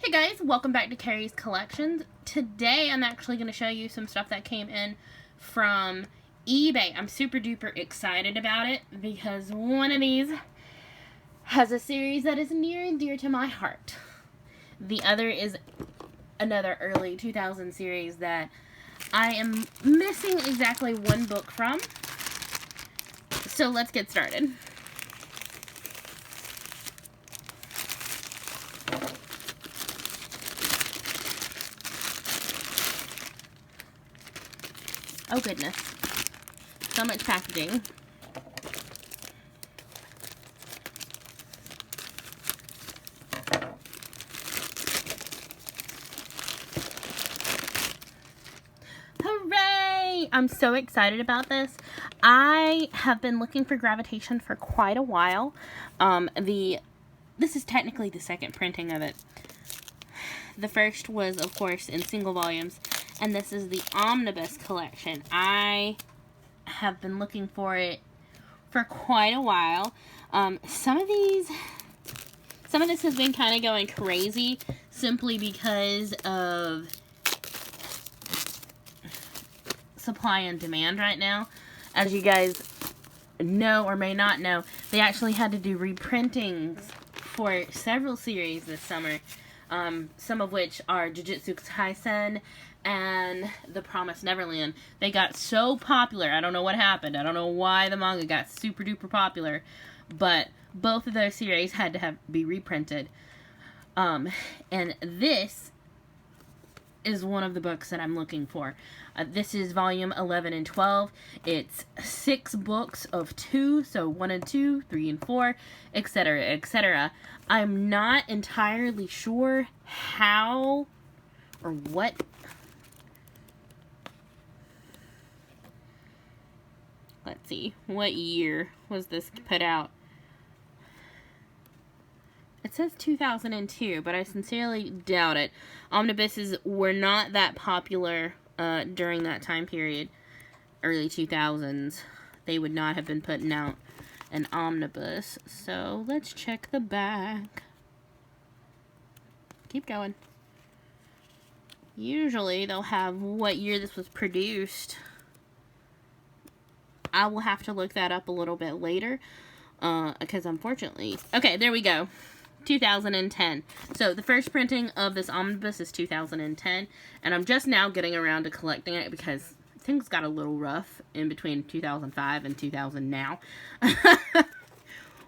Hey guys, welcome back to Carrie's Collections. Today I'm actually going to show you some stuff that came in from eBay. I'm super duper excited about it because one of these has a series that is near and dear to my heart. The other is another early 2000 series that I am missing exactly one book from. So let's get started. Oh goodness. So much packaging. Hooray! I'm so excited about this. I have been looking for Gravitation for quite a while. This is technically the second printing of it. The first was, of course, in single volumes. And this is the Omnibus collection. I have been looking for it for quite a while. Some of this has been kind of going crazy simply because of supply and demand right now. As you guys know or may not know, they actually had to do reprintings for several series this summer. Some of which are Jujutsu Kaisen and The Promised Neverland. They got so popular. I don't know what happened. I don't know why the manga got super duper popular. But both of those series had to be reprinted. And this is one of the books that I'm looking for. This is volume 11 and 12. It's 6 books of 2, so 1 and 2, 3 and 4, etc., etc. I'm not entirely sure how or what. Let's see, what year was this put out? It says 2002, but I sincerely doubt it. Omnibuses were not that popular during that time period, early 2000s. They would not have been putting out an omnibus. So let's check the back. Keep going. Usually they'll have what year this was produced. I will have to look that up a little bit later. Because unfortunately... Okay, there we go. 2010. So the first printing of this omnibus is 2010. And I'm just now getting around to collecting it because things got a little rough in between 2005 and 2000 now.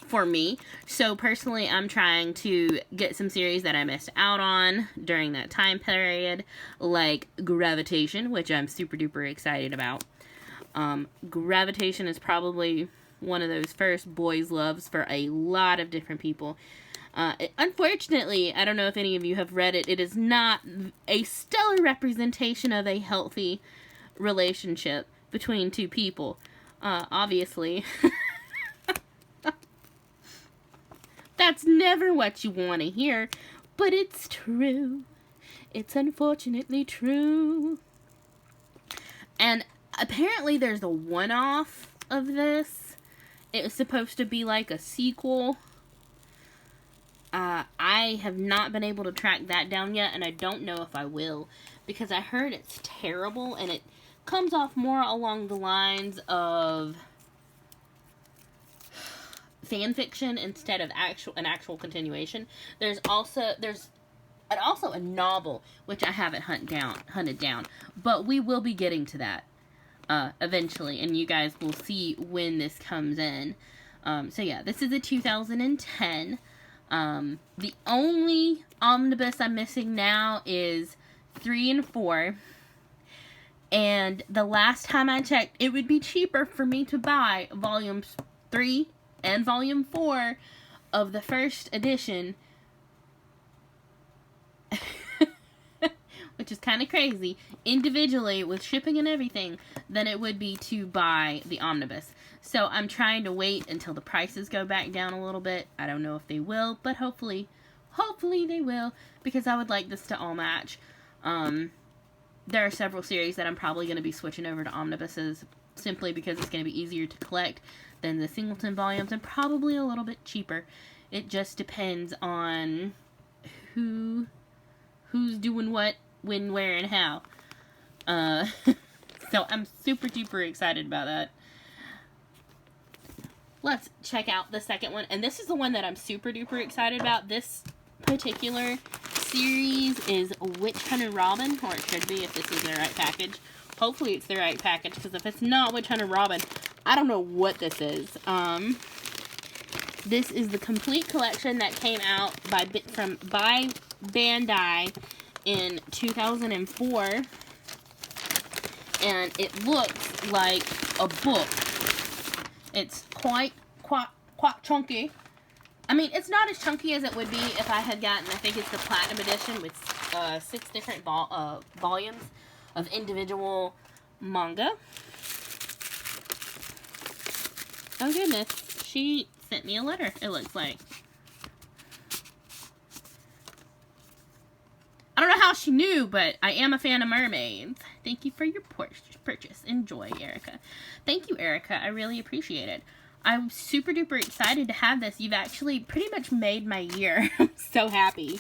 For me. So personally, I'm trying to get some series that I missed out on during that time period. Like Gravitation, which I'm super duper excited about. Gravitation is probably one of those first boys' loves for a lot of different people. Unfortunately, I don't know if any of you have read it, it is not a stellar representation of a healthy relationship between two people. Obviously. That's never what you want to hear, but it's true. It's unfortunately true. And apparently there's a one-off of this. It was supposed to be like a sequel. I have not been able to track that down yet, and I don't know if I will, because I heard it's terrible, and it comes off more along the lines of fan fiction instead of an actual continuation. There's also a novel which I haven't hunted down, but we will be getting to that eventually, and you guys will see when this comes in. So yeah, this is a 2010. The only omnibus I'm missing now is 3 and 4. And the last time I checked, it would be cheaper for me to buy volumes 3 and volume 4 of the first edition. Which is kind of crazy, individually with shipping and everything, than it would be to buy the omnibus. So I'm trying to wait until the prices go back down a little bit. I don't know if they will, but hopefully they will, because I would like this to all match. There are several series that I'm probably going to be switching over to omnibuses, simply because it's going to be easier to collect than the singleton volumes, and probably a little bit cheaper. It just depends on who who's doing what, when, where, and how. So I'm super duper excited about that. Let's check out the second one. And this is the one that I'm super duper excited about. This particular series is Witch Hunter Robin, or it should be if this is the right package. Hopefully it's the right package, because if it's not Witch Hunter Robin, I don't know what this is. This is the complete collection that came out by Bandai in 2004. And it looks like a book. It's quite chunky. I mean, it's not as chunky as it would be if I had gotten, I think it's the Platinum Edition with 6 different volumes of individual manga. Oh goodness, she sent me a letter, it looks like. I don't know how she knew, but I am a fan of mermaids. Thank you for your purchase. Enjoy, Erica. Thank you, Erica. I really appreciate it. I'm super duper excited to have this. You've actually pretty much made my year. I'm so happy.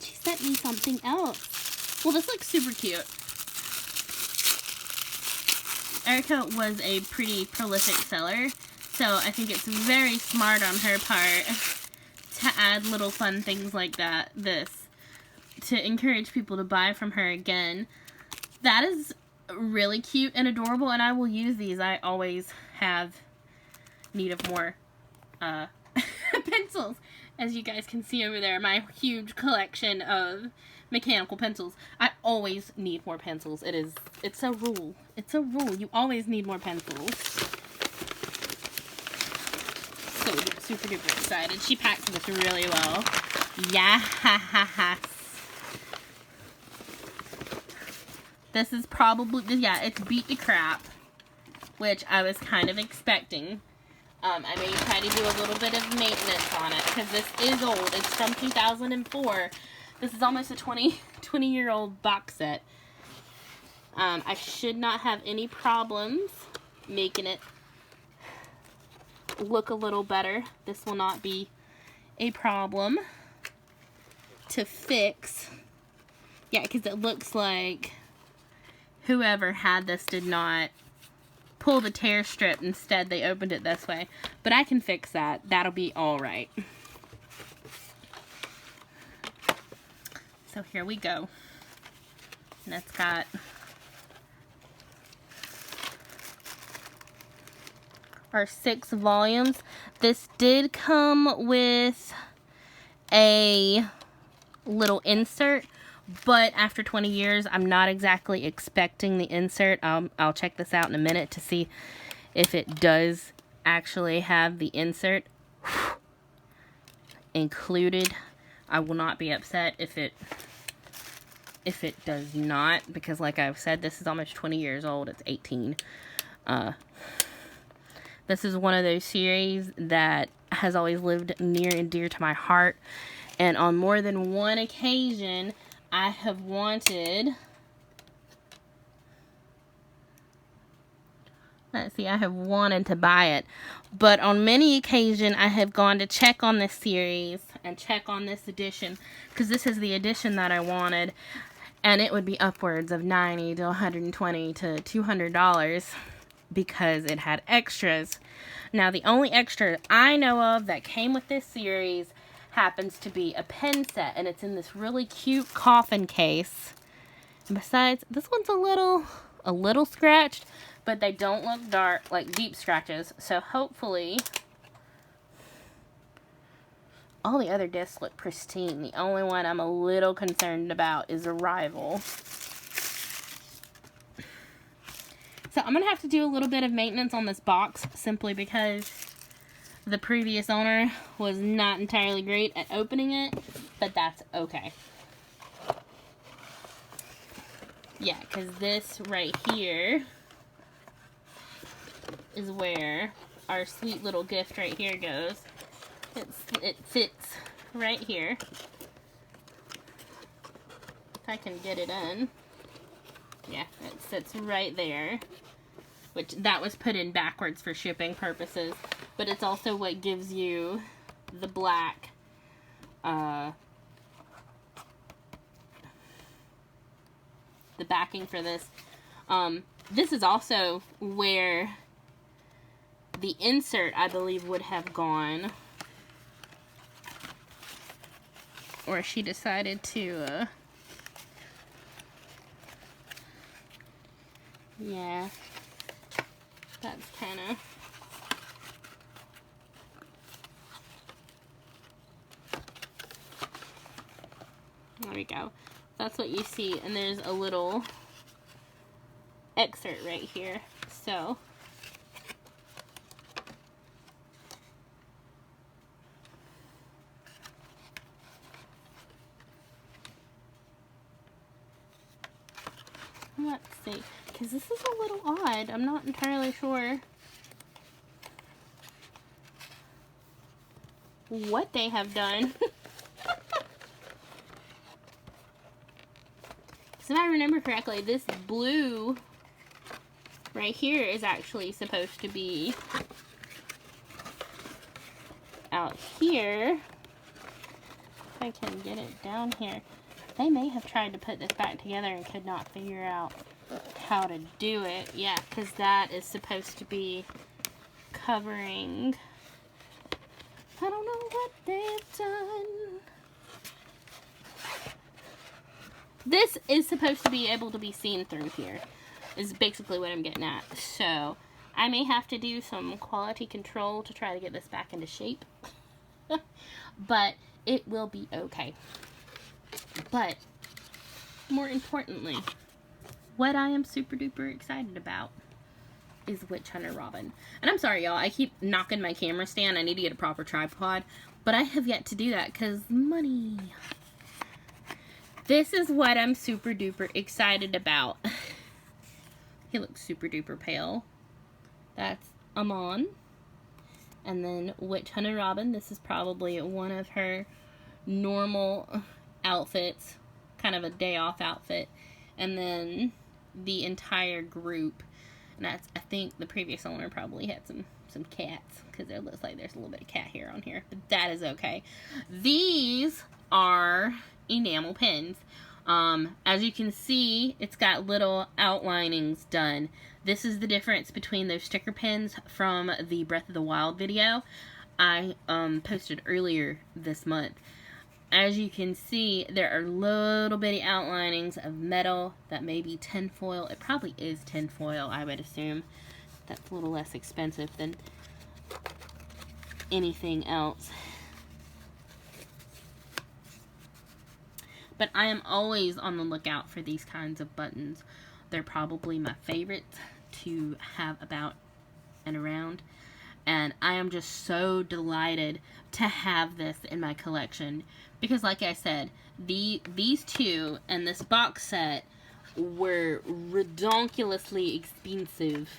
She sent me something else. Well, this looks super cute. Erica was a pretty prolific seller, so I think it's very smart on her part to add little fun things like that, to encourage people to buy from her again. That is really cute and adorable, and I will use these. I always have need of more pencils, as you guys can see over there, my huge collection of mechanical pencils. I always need more pencils. It's a rule. It's a rule. You always need more pencils. So super duper excited. She packed this really well. Yes. This is probably, yeah, it's beat to crap, which I was kind of expecting. I may try to do a little bit of maintenance on it, because this is old. It's from 2004. This is almost a 20-year-old box set. I should not have any problems making it look a little better. This will not be a problem to fix. Yeah, because it looks like whoever had this did not pull the tear strip. Instead, they opened it this way. But I can fix that. That'll be alright. So here we go. And that's got our 6 volumes. This did come with a little insert, but after 20 years, I'm not exactly expecting the insert. I'll check this out in a minute to see if it does actually have the insert included. I will not be upset if it does not, because like I've said, this is almost 20 years old. It's 18. This is one of those series that has always lived near and dear to my heart, and on more than one occasion, I have wanted, I have wanted to buy it, but on many occasions, I have gone to check on this series and check on this edition, because this is the edition that I wanted, and it would be upwards of $90 to $120 to $200 because it had extras. Now, the only extra I know of that came with this series happens to be a pen set, and it's in this really cute coffin case. And besides, this one's a little scratched, but they don't look dark, like deep scratches. So hopefully, all the other discs look pristine. The only one I'm a little concerned about is Arrival. So I'm going to have to do a little bit of maintenance on this box, simply because the previous owner was not entirely great at opening it, but that's okay. Yeah, because this right here is where our sweet little gift right here goes. It fits right here. If I can get it in. Yeah, it sits right there. Which, that was put in backwards for shipping purposes. But it's also what gives you the black the backing for this. This is also where the insert, I believe, would have gone. Or she decided to, yeah, that's kind of, there we go. That's what you see, and there's a little excerpt right here. So let's see, because this is a little odd. I'm not entirely sure what they have done. So if I remember correctly, this blue right here is actually supposed to be out here. If I can get it down here. They may have tried to put this back together and could not figure out how to do it. Yeah, because that is supposed to be covering. I don't know what they've done. This is supposed to be able to be seen through here, is basically what I'm getting at. So, I may have to do some quality control to try to get this back into shape. But it will be okay. But, more importantly, what I am super duper excited about is Witch Hunter Robin. And I'm sorry, y'all, I keep knocking my camera stand. I need to get a proper tripod. But I have yet to do that because money. This is what I'm super duper excited about. He looks super duper pale. That's Amon. And then Witch Hunter Robin. This is probably one of her normal outfits. Kind of a day off outfit. And then the entire group. And that's, I think the previous owner probably had some cats. Because it looks like there's a little bit of cat hair on here. But that is okay. These are enamel pins. As you can see, it's got little outlinings done. This is the difference between those sticker pins from the Breath of the Wild video I posted earlier this month. As you can see, there are little bitty outlinings of metal that may be tinfoil. It probably is tinfoil, I would assume. That's a little less expensive than anything else. But I am always on the lookout for these kinds of buttons. They're probably my favorites to have about and around. And I am just so delighted to have this in my collection. Because like I said, these two and this box set were redonkulously expensive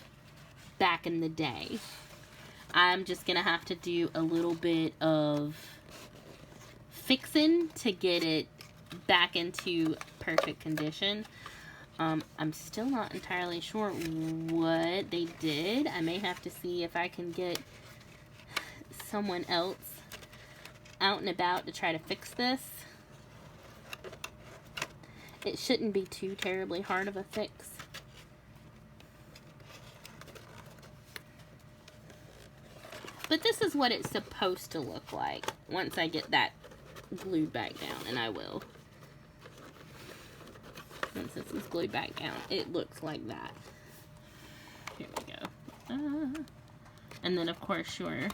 back in the day. I'm just going to have to do a little bit of fixing to get it back into perfect condition. I'm still not entirely sure what they did. I may have to see if I can get someone else out and about to try to fix this. It shouldn't be too terribly hard of a fix. But this is what it's supposed to look like once I get that glued back down, and I will. Once this is glued back down, it looks like that. Here we go. And then, of course, your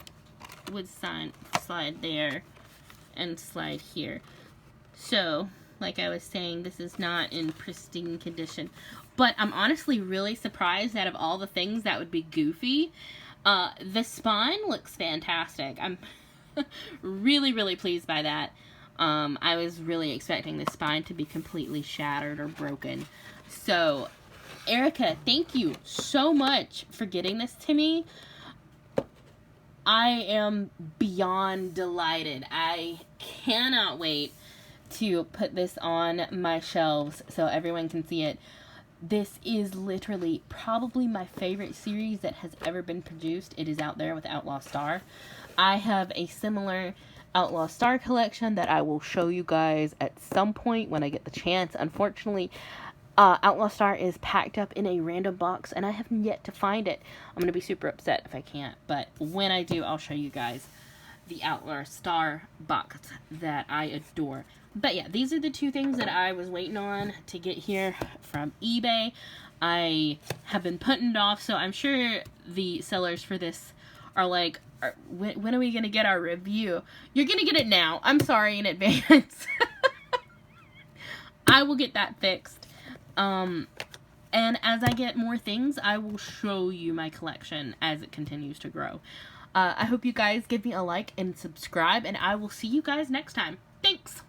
wood slide there and slide here. So, like I was saying, this is not in pristine condition. But I'm honestly really surprised that of all the things that would be goofy, the spine looks fantastic. I'm really, really pleased by that. I was really expecting the spine to be completely shattered or broken. So, Erica, thank you so much for getting this to me. I am beyond delighted. I cannot wait to put this on my shelves so everyone can see it. This is literally probably my favorite series that has ever been produced. It is out there with Outlaw Star. I have a similar Outlaw Star collection that I will show you guys at some point when I get the chance. Unfortunately, Outlaw Star is packed up in a random box, and I have yet to find it. I'm going to be super upset if I can't, but when I do, I'll show you guys the Outlaw Star box that I adore. But yeah, these are the two things that I was waiting on to get here from eBay. I have been putting it off, so I'm sure the sellers for this are like, when are we going to get our review? You're going to get it now. I'm sorry in advance. I will get that fixed. And as I get more things, I will show you my collection as it continues to grow. I hope you guys give me a like and subscribe, and I will see you guys next time. Thanks!